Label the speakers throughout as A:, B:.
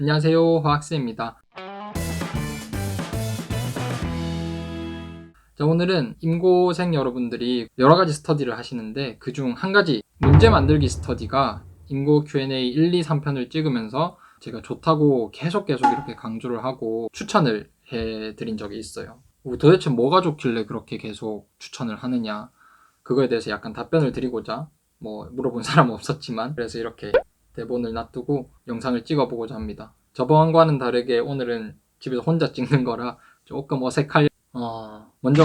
A: 안녕하세요, 화학쌤입니다. 자, 오늘은 임고생 여러분들이 여러 가지 스터디를 하시는데 그중 한 가지 문제 만들기 스터디가 임고 Q&A 1, 2, 3편을 찍으면서 제가 좋다고 계속 이렇게 강조를 하고 추천을 해드린 적이 있어요. 도대체 뭐가 좋길래 그렇게 계속 추천을 하느냐, 그거에 대해서 약간 답변을 드리고자 물어본 사람은 없었지만 그래서 이렇게 대본을 놔두고 영상을 찍어보고자 합니다. 저번과는 다르게 오늘은 집에서 혼자 찍는 거라 조금 어색할. 먼저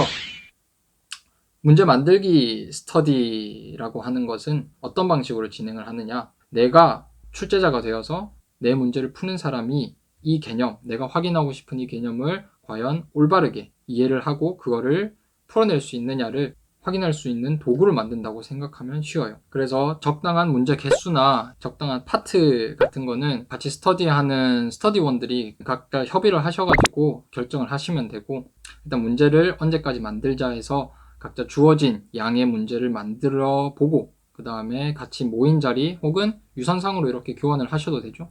A: 문제 만들기 스터디라고 하는 것은 어떤 방식으로 진행을 하느냐, 내가 출제자가 되어서 내 문제를 푸는 사람이 이 개념, 내가 확인하고 싶은 이 개념을 과연 올바르게 이해를 하고 그거를 풀어낼 수 있느냐를 확인할 수 있는 도구를 만든다고 생각하면 쉬워요. 그래서 적당한 문제 개수나 적당한 파트 같은 거는 같이 스터디하는 스터디원들이 각자 협의를 하셔가지고 결정을 하시면 되고, 일단 문제를 언제까지 만들자 해서 각자 주어진 양의 문제를 만들어 보고 그 다음에 같이 모인 자리 혹은 유선상으로 이렇게 교환을 하셔도 되죠.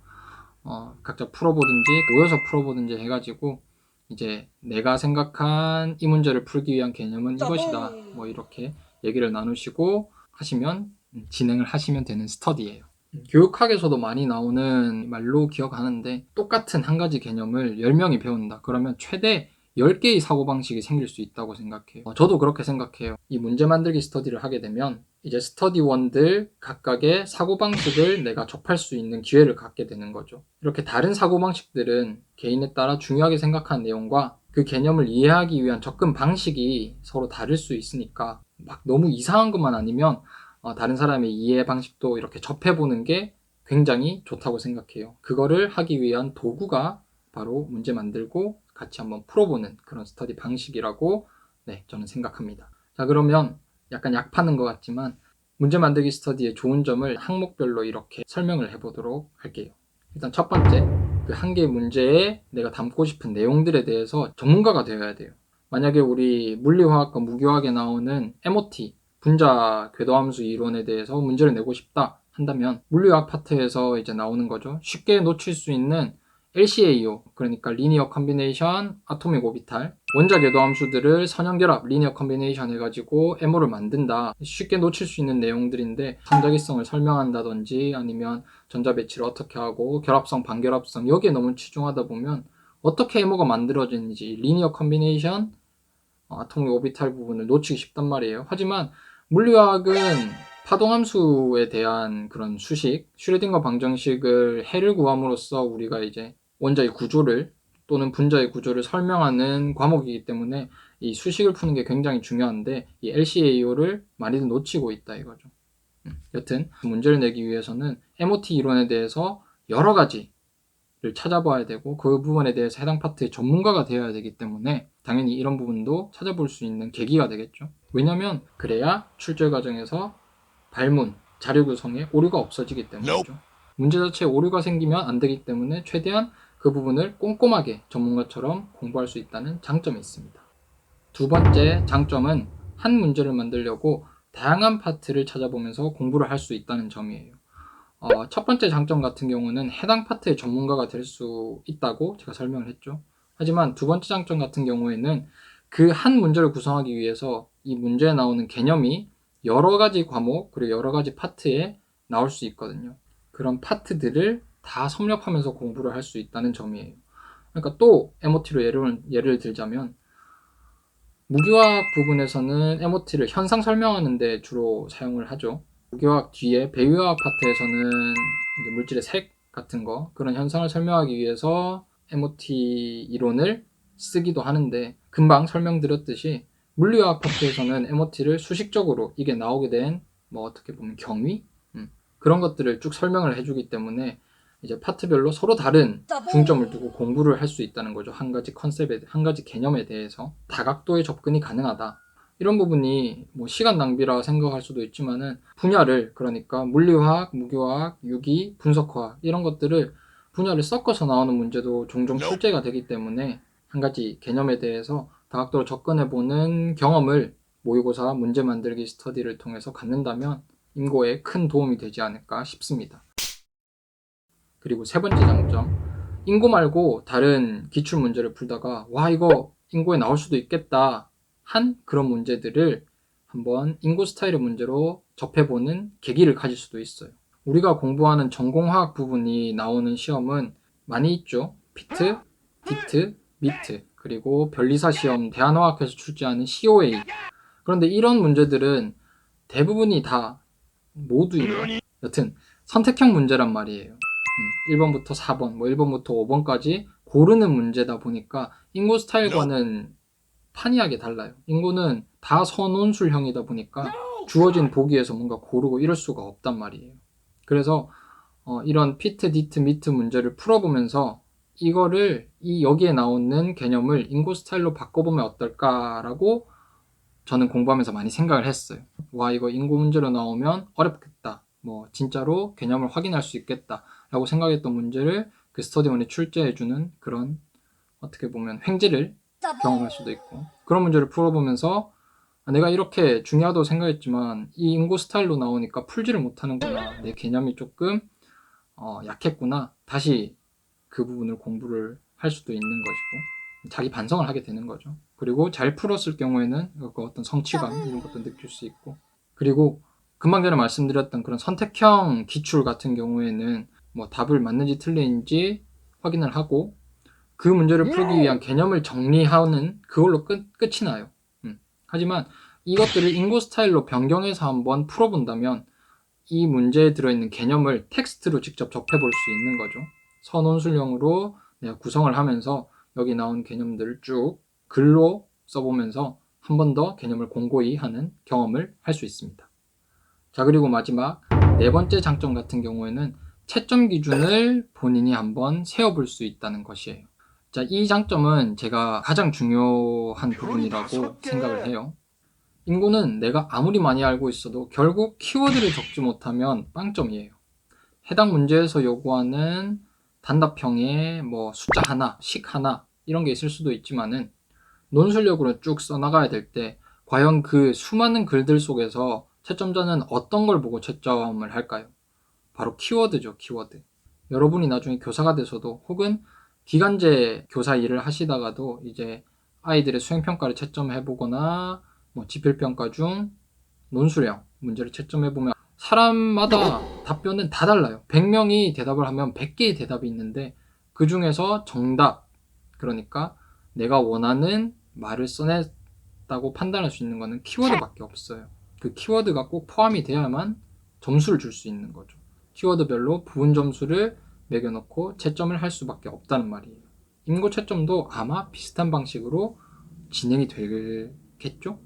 A: 각자 풀어보든지 모여서 풀어보든지 해가지고 이제 내가 생각한 이 문제를 풀기 위한 개념은 이것이다, 이렇게 얘기를 나누시고 하시면 진행을 하시면 되는 스터디예요. 교육학에서도 많이 나오는 말로 기억하는데, 똑같은 한 가지 개념을 10명이 배운다 그러면 최대 10개의 사고방식이 생길 수 있다고 생각해요. 저도 그렇게 생각해요. 이 문제 만들기 스터디를 하게 되면 이제 스터디원들 각각의 사고방식을 내가 접할 수 있는 기회를 갖게 되는 거죠. 이렇게 다른 사고방식들은 개인에 따라 중요하게 생각하는 내용과 그 개념을 이해하기 위한 접근 방식이 서로 다를 수 있으니까 막 너무 이상한 것만 아니면 다른 사람의 이해 방식도 이렇게 접해보는 게 굉장히 좋다고 생각해요. 그거를 하기 위한 도구가 바로 문제 만들고 같이 한번 풀어보는 그런 스터디 방식이라고 저는 생각합니다. 자, 그러면 약간 약 파는 것 같지만 문제 만들기 스터디의 좋은 점을 항목별로 이렇게 설명을 해보도록 할게요. 일단 첫 번째, 그 한 개의 문제에 내가 담고 싶은 내용들에 대해서 전문가가 되어야 돼요. 만약에 우리 물리화학과 무기화학에 나오는 MOT, 분자 궤도함수 이론에 대해서 문제를 내고 싶다 한다면 물리화학 파트에서 이제 나오는 거죠. 쉽게 놓칠 수 있는 LCAO, 그러니까 리니어 컨비네이션 아토믹 오비탈, 원자 궤도 함수들을 선형결합 리니어 컨비네이션 해가지고 MO를 만든다. 쉽게 놓칠 수 있는 내용들인데 상자기성을 설명한다든지 아니면 전자 배치를 어떻게 하고 결합성 반결합성 여기에 너무 치중하다 보면 어떻게 MO가 만들어지는지 리니어 컨비네이션 아토믹 오비탈 부분을 놓치기 쉽단 말이에요. 하지만 물리화학은 파동함수에 대한 그런 수식, 슈레딩거 방정식을 해를 구함으로써 우리가 이제 원자의 구조를 또는 분자의 구조를 설명하는 과목이기 때문에 이 수식을 푸는 게 굉장히 중요한데 이 LCAO를 많이들 놓치고 있다 이거죠. 여튼 문제를 내기 위해서는 MOT 이론에 대해서 여러 가지를 찾아봐야 되고 그 부분에 대해서 해당 파트의 전문가가 되어야 되기 때문에 당연히 이런 부분도 찾아볼 수 있는 계기가 되겠죠. 왜냐면 그래야 출제 과정에서 발문, 자료 구성에 오류가 없어지기 때문이죠. 문제 자체에 오류가 생기면 안 되기 때문에 최대한 그 부분을 꼼꼼하게 전문가처럼 공부할 수 있다는 장점이 있습니다. 두 번째 장점은 한 문제를 만들려고 다양한 파트를 찾아보면서 공부를 할 수 있다는 점이에요. 첫 번째 장점 같은 경우는 해당 파트의 전문가가 될 수 있다고 제가 설명을 했죠. 하지만 두 번째 장점 같은 경우에는 그 한 문제를 구성하기 위해서 이 문제에 나오는 개념이 여러 가지 과목 그리고 여러 가지 파트에 나올 수 있거든요. 그런 파트들을 다 섭렵하면서 공부를 할 수 있다는 점이에요. 그러니까 또 MOT로 예를 들자면 무기화학 부분에서는 MOT를 현상 설명하는 데 주로 사용을 하죠. 무기화학 뒤에 배위화학 파트에서는 이제 물질의 색 같은 거 그런 현상을 설명하기 위해서 MOT 이론을 쓰기도 하는데, 금방 설명드렸듯이 물리화학 파트에서는 MOT를 수식적으로 이게 나오게 된 어떻게 보면 경위 그런 것들을 쭉 설명을 해주기 때문에 이제 파트별로 서로 다른 중점을 두고 공부를 할 수 있다는 거죠. 한 가지 컨셉에, 한 가지 개념에 대해서 다각도의 접근이 가능하다. 이런 부분이 시간 낭비라 생각할 수도 있지만은 분야를, 그러니까 물리화학, 무기화학, 유기, 분석화학 이런 것들을 분야를 섞어서 나오는 문제도 종종 출제가 되기 때문에 한 가지 개념에 대해서 다각도로 접근해보는 경험을 모의고사 문제 만들기 스터디를 통해서 갖는다면 임고에 큰 도움이 되지 않을까 싶습니다. 그리고 세 번째 장점, 인고 말고 다른 기출 문제를 풀다가 와 이거 인고에 나올 수도 있겠다 한 그런 문제들을 한번 인고 스타일의 문제로 접해보는 계기를 가질 수도 있어요. 우리가 공부하는 전공화학 부분이 나오는 시험은 많이 있죠. 피트, 디트, 미트, 그리고 변리사 시험, 대한화학회에서 출제하는 COA. 그런데 이런 문제들은 대부분이 다 모두인가? 여튼 선택형 문제란 말이에요. 1번부터 4번, 뭐 1번부터 5번까지 고르는 문제다 보니까 인고 스타일과는 판이하게 달라요. 인고는 다 선온술형이다 보니까 주어진 보기에서 뭔가 고르고 이럴 수가 없단 말이에요. 그래서 이런 피트, 디트, 미트 문제를 풀어보면서 이거를 여기에 나오는 개념을 인고 스타일로 바꿔보면 어떨까라고 저는 공부하면서 많이 생각을 했어요. 와 이거 인고 문제로 나오면 어렵겠다. 뭐 진짜로 개념을 확인할 수 있겠다 라고 생각했던 문제를 그 스터디원이 출제해주는 그런 어떻게 보면 횡재를 경험할 수도 있고 그런 문제를 풀어보면서 내가 이렇게 중요하다고 생각했지만 이 인고 스타일로 나오니까 풀지를 못하는구나. 내 개념이 조금 약했구나. 다시 그 부분을 공부를 할 수도 있는 것이고 자기 반성을 하게 되는 거죠. 그리고 잘 풀었을 경우에는 그 어떤 성취감 이런 것도 느낄 수 있고 그리고 금방 전에 말씀드렸던 그런 선택형 기출 같은 경우에는 뭐 답을 맞는지 틀린지 확인을 하고 그 문제를 풀기 위한 개념을 정리하는 그걸로 끝이 나요. 하지만 이것들을 인고 스타일로 변경해서 한번 풀어본다면 이 문제에 들어있는 개념을 텍스트로 직접 접해볼 수 있는 거죠. 선온술형으로 내가 구성을 하면서 여기 나온 개념들을 쭉 글로 써보면서 한 번 더 개념을 공고히 하는 경험을 할 수 있습니다. 자, 그리고 마지막 네 번째 장점 같은 경우에는 채점 기준을 본인이 한번 세워볼 수 있다는 것이에요. 자, 이 장점은 제가 가장 중요한 부분이라고 생각을 해요. 인고는 내가 아무리 많이 알고 있어도 결국 키워드를 적지 못하면 빵점이에요. 해당 문제에서 요구하는 단답형에 뭐 숫자 하나, 식 하나 이런 게 있을 수도 있지만은 논술력으로 쭉 써나가야 될 때 과연 그 수많은 글들 속에서 채점자는 어떤 걸 보고 채점을 할까요? 바로 키워드죠, 키워드. 여러분이 나중에 교사가 돼서도 혹은 기간제 교사 일을 하시다가도 이제 아이들의 수행평가를 채점해보거나 뭐 지필평가 중 논술형 문제를 채점해보면 사람마다 답변은 다 달라요. 100명이 대답을 하면 100개의 대답이 있는데 그 중에서 정답, 그러니까 내가 원하는 말을 써냈다고 판단할 수 있는 거는 키워드밖에 없어요. 그 키워드가 꼭 포함이 돼야만 점수를 줄 수 있는 거죠. 키워드별로 부분 점수를 매겨놓고 채점을 할 수밖에 없다는 말이에요. 인고 채점도 아마 비슷한 방식으로 진행이 되겠죠?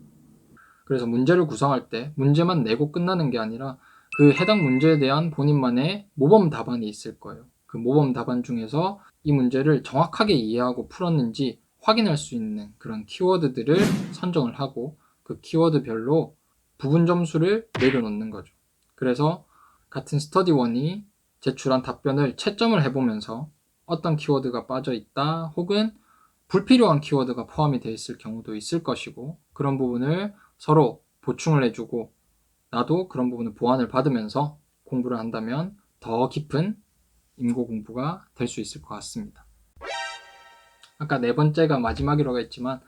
A: 그래서 문제를 구성할 때 문제만 내고 끝나는 게 아니라 그 해당 문제에 대한 본인만의 모범 답안이 있을 거예요. 그 모범 답안 중에서 이 문제를 정확하게 이해하고 풀었는지 확인할 수 있는 그런 키워드들을 선정을 하고 그 키워드별로 부분 점수를 매겨놓는 거죠. 그래서 같은 스터디원이 제출한 답변을 채점을 해보면서 어떤 키워드가 빠져있다 혹은 불필요한 키워드가 포함이 되어 있을 경우도 있을 것이고 그런 부분을 서로 보충을 해주고 나도 그런 부분을 보완을 받으면서 공부를 한다면 더 깊은 인고 공부가 될 수 있을 것 같습니다. 아까 네 번째가 마지막이라고 했지만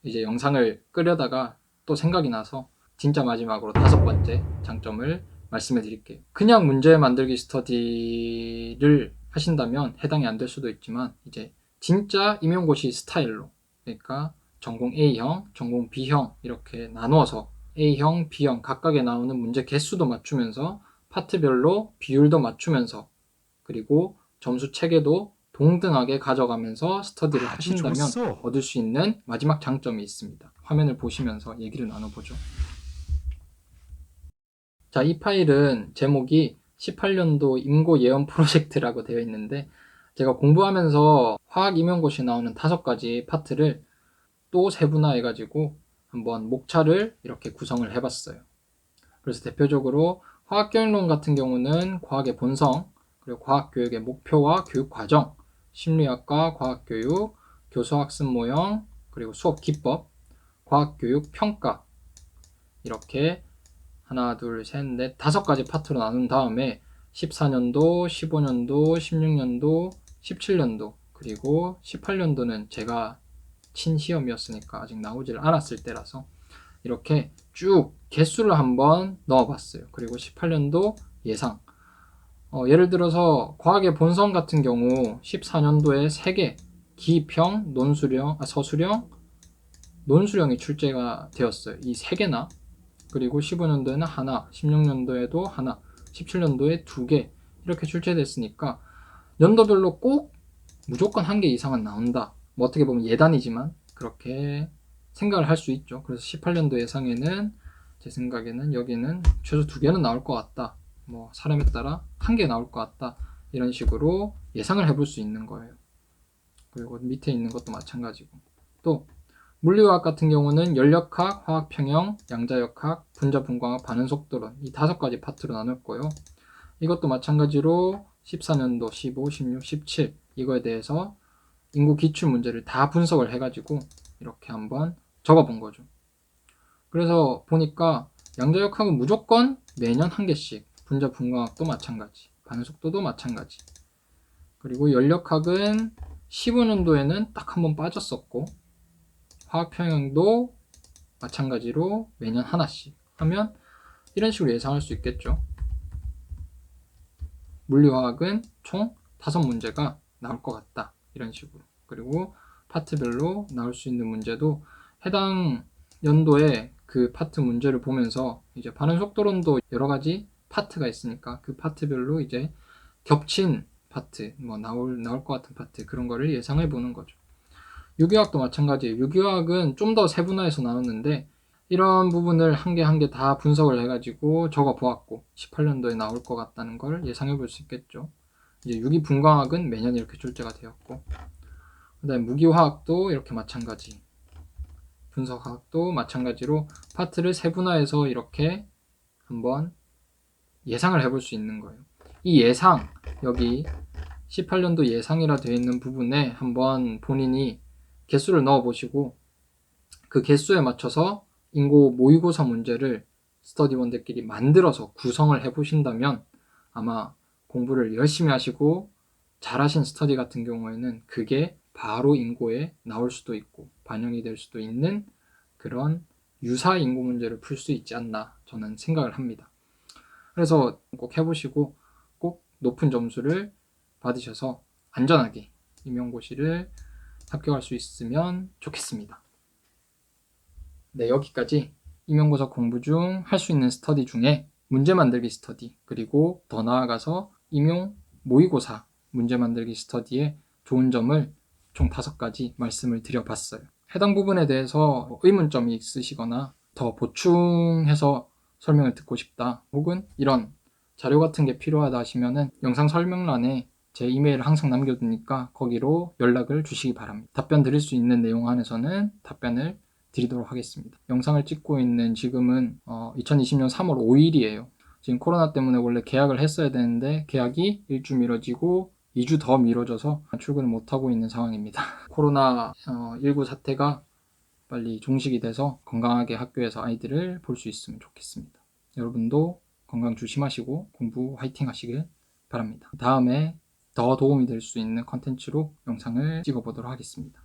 A: 이제 영상을 끄려다가 또 생각이 나서 진짜 마지막으로 다섯 번째 장점을 말씀해 드릴게요. 그냥 문제 만들기 스터디를 하신다면 해당이 안 될 수도 있지만 이제 진짜 임용고시 스타일로 그러니까 전공 A형, 전공 B형 이렇게 나누어서 A형, B형 각각에 나오는 문제 개수도 맞추면서 파트별로 비율도 맞추면서 그리고 점수 체계도 동등하게 가져가면서 스터디를 하신다면 좋았어. 얻을 수 있는 마지막 장점이 있습니다. 화면을 보시면서 얘기를 나눠보죠. 자, 이 파일은 제목이 18년도 임고 예언 프로젝트라고 되어 있는데 제가 공부하면서 화학 임용고시에 나오는 5가지 파트를 또 세분화해가지고 한번 목차를 이렇게 구성을 해봤어요. 그래서 대표적으로 화학교육론 같은 경우는 과학의 본성, 그리고 과학교육의 목표와 교육 과정, 심리학과 과학교육, 교수학습 모형, 그리고 수업 기법, 과학교육 평가 이렇게 하나, 둘, 셋, 넷, 5가지 파트로 나눈 다음에 14년도, 15년도, 16년도, 17년도 그리고 18년도는 제가 친 시험이었으니까 아직 나오질 않았을 때라서 이렇게 쭉 개수를 한번 넣어봤어요. 그리고 18년도 예상. 예를 들어서 과학의 본성 같은 경우 14년도에 3개 기평, 서술형, 논술형이 출제가 되었어요. 이 3개나. 그리고 15년도에는 하나, 16년도에도 하나, 17년도에 2개 이렇게 출제됐으니까 연도별로 꼭 무조건 1개 이상은 나온다. 뭐 어떻게 보면 예단이지만 그렇게 생각을 할 수 있죠. 그래서 18년도 예상에는 제 생각에는 여기는 최소 2개는 나올 것 같다. 뭐 사람에 따라 1개 나올 것 같다. 이런 식으로 예상을 해볼 수 있는 거예요. 그리고 밑에 있는 것도 마찬가지고. 또 물리화학 같은 경우는 연력학, 화학평형, 양자역학, 분자분광학, 반응속도론 이 5가지 파트로 나눴고요. 이것도 마찬가지로 14년도, 15, 16, 17 이거에 대해서 인구 기출 문제를 다 분석을 해가지고 이렇게 한번 적어본 거죠. 그래서 보니까 양자역학은 무조건 매년 1개씩, 분자분광학도 마찬가지, 반응속도도 마찬가지. 그리고 연력학은 15년도에는 딱 한 번 빠졌었고 화학평형도 마찬가지로 매년 하나씩 하면 이런 식으로 예상할 수 있겠죠. 물리화학은 총 5문제가 나올 것 같다. 이런 식으로. 그리고 파트별로 나올 수 있는 문제도 해당 연도에 그 파트 문제를 보면서 이제 반응속도론도 여러 가지 파트가 있으니까 그 파트별로 이제 겹친 파트, 뭐 나올 것 같은 파트 그런 거를 예상해 보는 거죠. 유기화학도 마찬가지예요. 유기화학은 좀 더 세분화해서 나눴는데 이런 부분을 한 개 한 개 다 분석을 해가지고 적어 보았고 18년도에 나올 것 같다는 걸 예상해 볼 수 있겠죠. 이제 유기분광학은 매년 이렇게 출제가 되었고 그 다음에 무기화학도 이렇게 마찬가지, 분석화학도 마찬가지로 파트를 세분화해서 이렇게 한번 예상을 해볼 수 있는 거예요. 이 예상, 여기 18년도 예상이라 되어 있는 부분에 한번 본인이 개수를 넣어 보시고 그 개수에 맞춰서 인고 모의고사 문제를 스터디원들끼리 만들어서 구성을 해 보신다면 아마 공부를 열심히 하시고 잘하신 스터디 같은 경우에는 그게 바로 인고에 나올 수도 있고 반영이 될 수도 있는 그런 유사 인고 문제를 풀 수 있지 않나 저는 생각을 합니다. 그래서 꼭 해보시고 꼭 높은 점수를 받으셔서 안전하게 임용고시를 합격할 수 있으면 좋겠습니다. 네, 여기까지 임용고사 공부 중 할 수 있는 스터디 중에 문제 만들기 스터디, 그리고 더 나아가서 임용 모의고사 문제 만들기 스터디의 좋은 점을 총 5가지 말씀을 드려봤어요. 해당 부분에 대해서 의문점이 있으시거나 더 보충해서 설명을 듣고 싶다, 혹은 이런 자료 같은 게 필요하다 하시면은 영상 설명란에 제 이메일을 항상 남겨두니까 거기로 연락을 주시기 바랍니다. 답변 드릴 수 있는 내용 안에서는 답변을 드리도록 하겠습니다. 영상을 찍고 있는 지금은 2020년 3월 5일이에요. 지금 코로나 때문에 원래 계약을 했어야 되는데 계약이 1주 미뤄지고 2주 더 미뤄져서 출근을 못하고 있는 상황입니다. 코로나19 사태가 빨리 종식이 돼서 건강하게 학교에서 아이들을 볼 수 있으면 좋겠습니다. 여러분도 건강 조심하시고 공부 화이팅 하시길 바랍니다. 다음에 더 도움이 될 수 있는 컨텐츠로 영상을 찍어보도록 하겠습니다.